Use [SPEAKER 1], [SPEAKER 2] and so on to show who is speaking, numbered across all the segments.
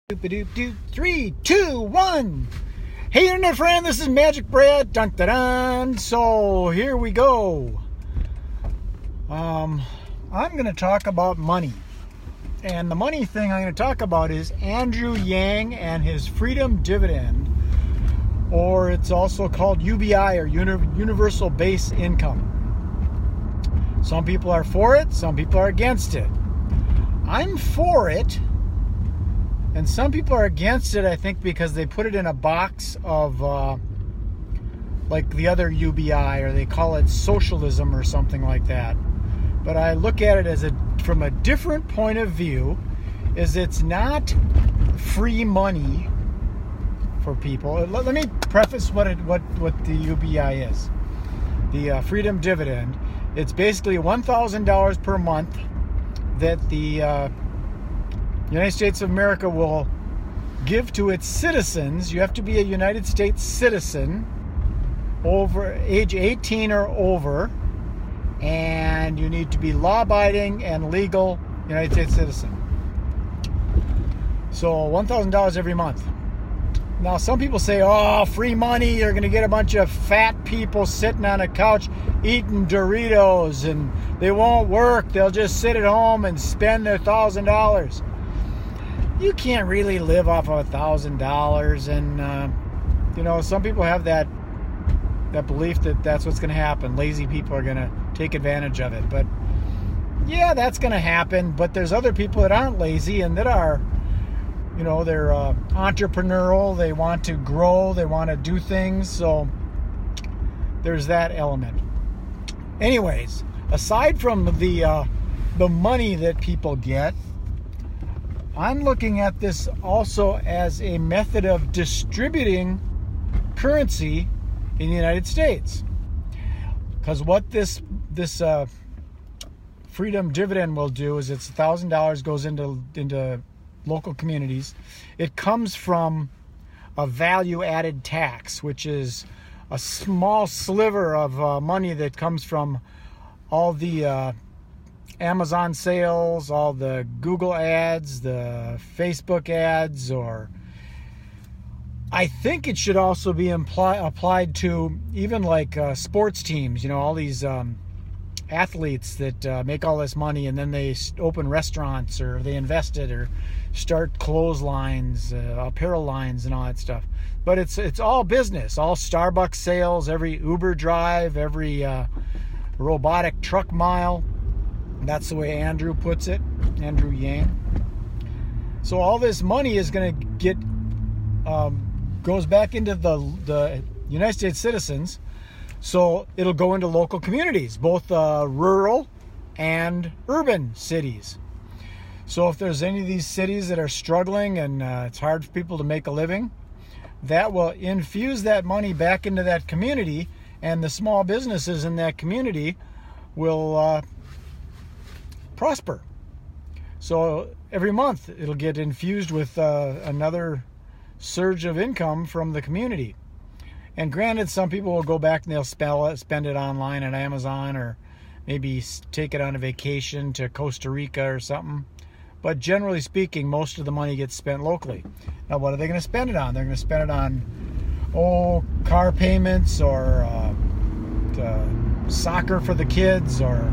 [SPEAKER 1] Three, two, one. Hey, internet friend, this is MagicBrad. Dun dun dun. So here we go. I'm going to talk about money, and the money thing I'm going to talk about is Andrew Yang and his Freedom Dividend, or it's also called UBI, or Universal Base Income. Some people are for it, some people are against it. I'm for it. And some people are against it, I think, because they put it in a box of like the other UBI, or they call it socialism or something like that. But I look at it as from a different point of view, is it's not free money for people. Let me preface what the UBI is. The Freedom Dividend. It's basically $1,000 per month that the United States of America will give to its citizens. You have to be a United States citizen, over age 18 or over, and you need to be law-abiding and legal United States citizen. So $1,000 every month. Now some people say, oh, free money, you're going to get a bunch of fat people sitting on a couch eating Doritos, and they won't work, they'll just sit at home and spend their $1,000. You can't really live off of $1,000, and some people have that belief that that's what's going to happen. Lazy people are going to take advantage of it. But yeah, that's going to happen. But there's other people that aren't lazy and that are, they're entrepreneurial. They want to grow. They want to do things. So there's that element. Anyways, aside from the money that people get, I'm looking at this also as a method of distributing currency in the United States. Because what this Freedom Dividend will do is it's $1,000 goes into local communities. It comes from a value-added tax, which is a small sliver of money that comes from all the Amazon sales, all the Google ads, the Facebook ads, or I think it should also be applied to even like sports teams, all these athletes that make all this money and then they open restaurants, or they invest it, or start clotheslines, apparel lines and all that stuff. But it's all business, all Starbucks sales, every Uber drive, every robotic truck mile. That's the way Andrew puts it, Andrew Yang. So all this money is going to get goes back into the United States citizens. So it'll go into local communities, both rural and urban cities. So if there's any of these cities that are struggling and it's hard for people to make a living, that will infuse that money back into that community, and the small businesses in that community will prosper. So every month it'll get infused with another surge of income from the community. And granted, some people will go back and they'll spend it online at Amazon, or maybe take it on a vacation to Costa Rica or something. But generally speaking, most of the money gets spent locally. Now, what are they going to spend it on? They're going to spend it on car payments, or soccer for the kids, or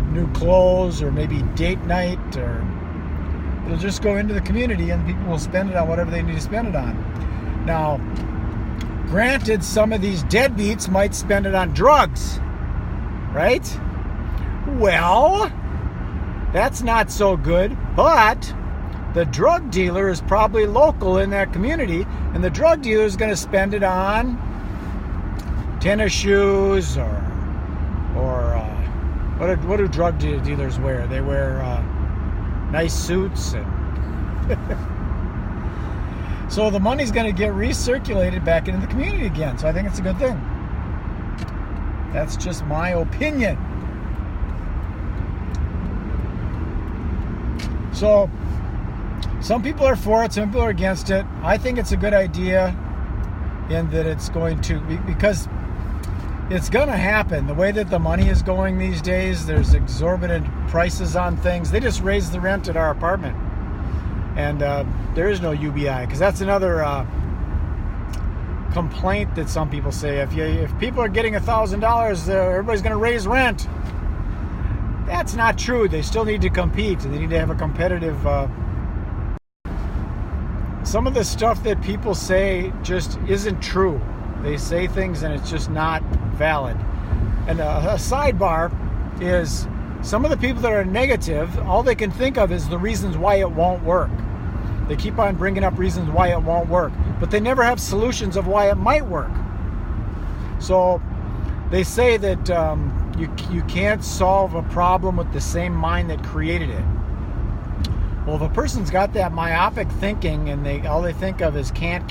[SPEAKER 1] new clothes, or maybe date night, or it'll just go into the community and people will spend it on whatever they need to spend it on. Now, granted, some of these deadbeats might spend it on drugs, right? Well, that's not so good, but the drug dealer is probably local in that community, and the drug dealer is going to spend it on tennis shoes, or what do drug dealers wear? They wear nice suits, and so the money's going to get recirculated back into the community again. So I think it's a good thing. That's just my opinion. So some people are for it, some people are against it. I think it's a good idea, in that it's going to be, because it's going to happen. The way that the money is going these days, there's exorbitant prices on things. They just raised the rent at our apartment. And there is no UBI, because that's another complaint that some people say. If people are getting $1,000, everybody's going to raise rent. That's not true. They still need to compete, and they need to have a competitive. Some of the stuff that people say just isn't true. They say things and it's just not valid. And a sidebar is, some of the people that are negative, all they can think of is the reasons why it won't work. They keep on bringing up reasons why it won't work, but they never have solutions of why it might work. So they say that you can't solve a problem with the same mind that created it. Well, if a person's got that myopic thinking and all they think of is can't,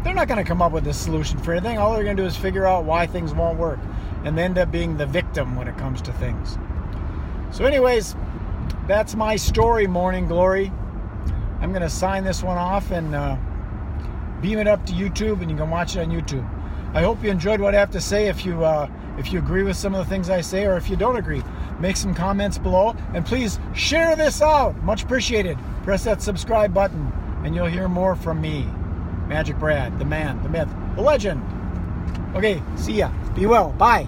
[SPEAKER 1] they're not going to come up with a solution for anything. All they're going to do is figure out why things won't work and end up being the victim when it comes to things. So anyways, that's my story, Morning Glory. I'm going to sign this one off and beam it up to YouTube, and you can watch it on YouTube. I hope you enjoyed what I have to say. If you agree with some of the things I say, or if you don't agree, make some comments below, and please share this out. Much appreciated. Press that subscribe button and you'll hear more from me, Magic Brad, the man, the myth, the legend. Okay, see ya. Be well. Bye.